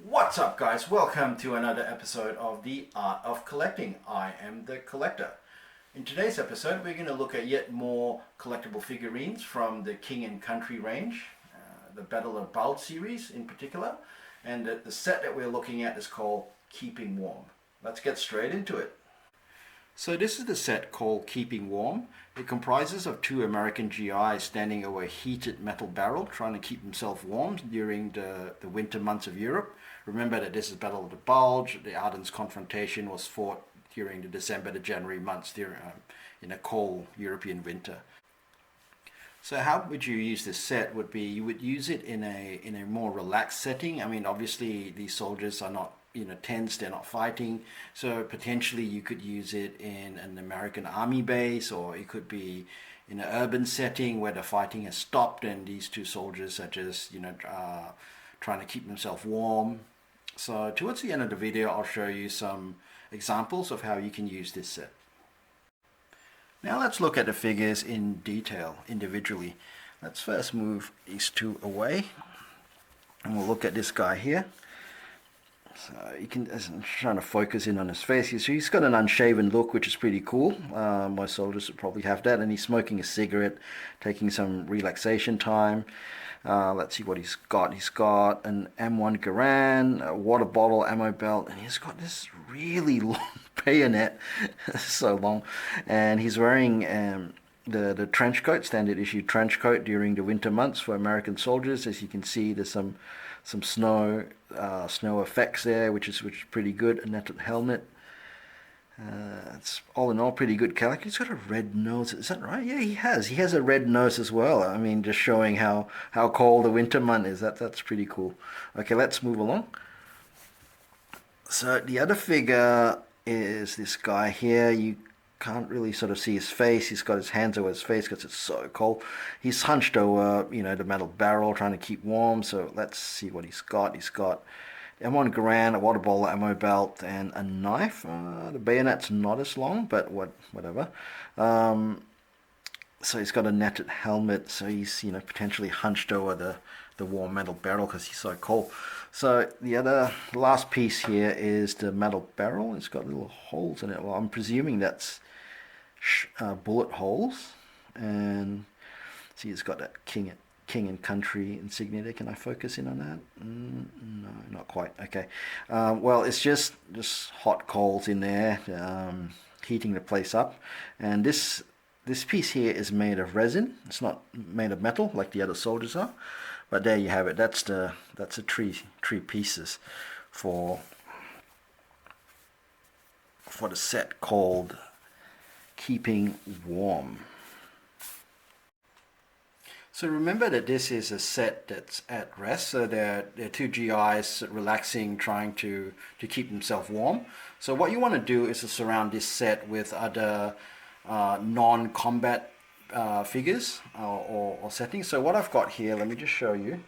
What's up, guys? Welcome to another episode of The Art of Collecting. I am the collector. In today's episode, we're going to look at yet more collectible figurines from the King and Country range, the Battle of Bulge series in particular, and the set that we're looking at is called Keeping Warm. Let's get straight into it. So this is the set called Keeping Warm. It comprises of two American GIs standing over a heated metal barrel trying to keep themselves warm during the winter months of Europe. Remember that this is Battle of the Bulge. The Ardennes confrontation was fought during the December to January months in a cold European winter. So how would you use this set would be you would use it in a more relaxed setting. I mean, obviously these soldiers are not tense, they're not fighting, so potentially you could use it in an American army base, or it could be in an urban setting where the fighting has stopped and these two soldiers are just trying to keep themselves warm. So towards the end of the video I'll show you some examples of how you can use this set. Now let's look at the figures in detail individually. Let's first move these two away and we'll look at this guy here. So you can, I'm trying to focus in on his face. He's got an unshaven look, which is pretty cool. Most soldiers would probably have that. And he's smoking a cigarette, taking some relaxation time. Let's see what he's got. He's got an M1 Garand, a water bottle, ammo belt, and he's got this really long bayonet. So long. And he's wearing the trench coat, standard issue trench coat during the winter months for American soldiers. As you can see, there's some snow effects there, which is pretty good. A netted helmet. It's all in all pretty good character. He's got a red nose. Is that right? Yeah, he has. He has a red nose as well. I mean, just showing how cold the winter month is. That's pretty cool. Okay, let's move along. So the other figure is this guy here. You can't really sort of see his face. He's got his hands over his face because it's so cold. He's hunched over, the metal barrel trying to keep warm. So let's see what he's got. He's got M1 Garand, a water bottle, ammo belt, and a knife. The bayonet's not as long, but whatever. So he's got a netted helmet. So he's potentially hunched over the warm metal barrel because he's so cold. So the last piece here is the metal barrel. It's got little holes in it. Well, I'm presuming that's bullet holes. And see, it's got that King and Country insignia there. Can I focus in on that? No, not quite. Okay. Well, it's just hot coals in there, heating the place up. And this piece here is made of resin. It's not made of metal like the other soldiers are. But there you have it. That's the three pieces for the set called Keeping Warm. So remember that this is a set that's at rest. So they're two GIs relaxing, trying to keep themselves warm. So what you want to do is to surround this set with other non-combat figures or settings. So what I've got here, let me just show you.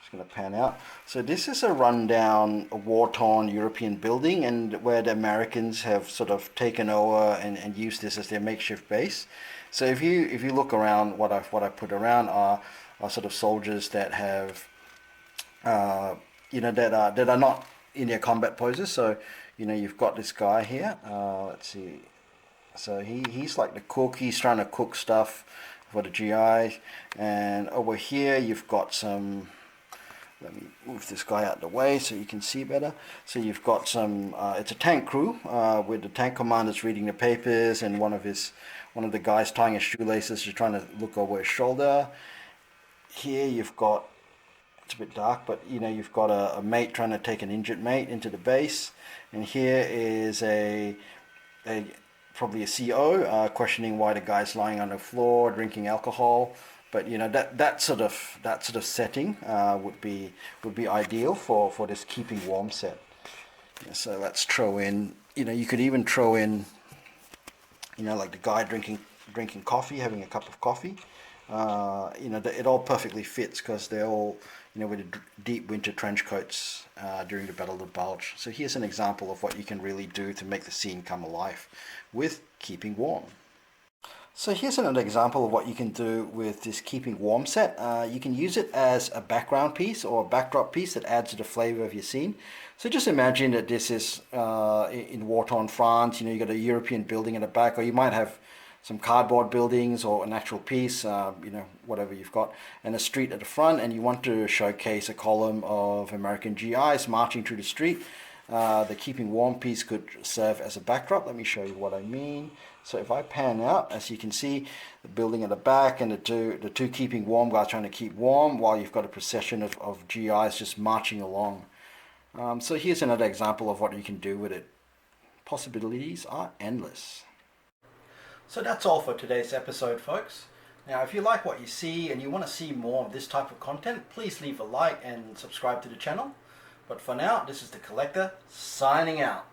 Just going to pan out. So this is a rundown, war-torn European building, and where the Americans have sort of taken over and used this as their makeshift base. So if you look around, what I put around are sort of soldiers that have that are not in their combat poses. So you've got this guy here. Let's see. So he's like the cook. He's trying to cook stuff for the GI. And over here you've got some. Let me move this guy out of the way so you can see better. So you've got some. It's a tank crew with the tank commander's reading the papers, and one of the guys tying his shoelaces, just trying to look over his shoulder. Here you've got. It's a bit dark, but you've got a mate trying to take an injured mate into the base, and here is probably a CO questioning why the guy's lying on the floor drinking alcohol. But that sort of setting would be ideal for this Keeping Warm set. So let's throw in. You could even throw in. Like the guy drinking coffee, having a cup of coffee. It all perfectly fits because they're all with the deep winter trench coats during the Battle of the Bulge. So here's an example of what you can really do to make the scene come alive with Keeping Warm. So here's another example of what you can do with this Keeping Warm set. You can use it as a background piece or a backdrop piece that adds to the flavor of your scene. So just imagine that this is in war-torn France. You got a European building in the back, or you might have some cardboard buildings or an actual piece, whatever you've got, and a street at the front, and you want to showcase a column of American GIs marching through the street. The Keeping Warm piece could serve as a backdrop. Let me show you what I mean. So if I pan out, as you can see, the building at the back and the two Keeping Warm guys trying to keep warm while you've got a procession of GIs just marching along. So here's another example of what you can do with it. Possibilities are endless. So that's all for today's episode, folks. Now, if you like what you see and you want to see more of this type of content, please leave a like and subscribe to the channel. But for now, this is the Collector signing out.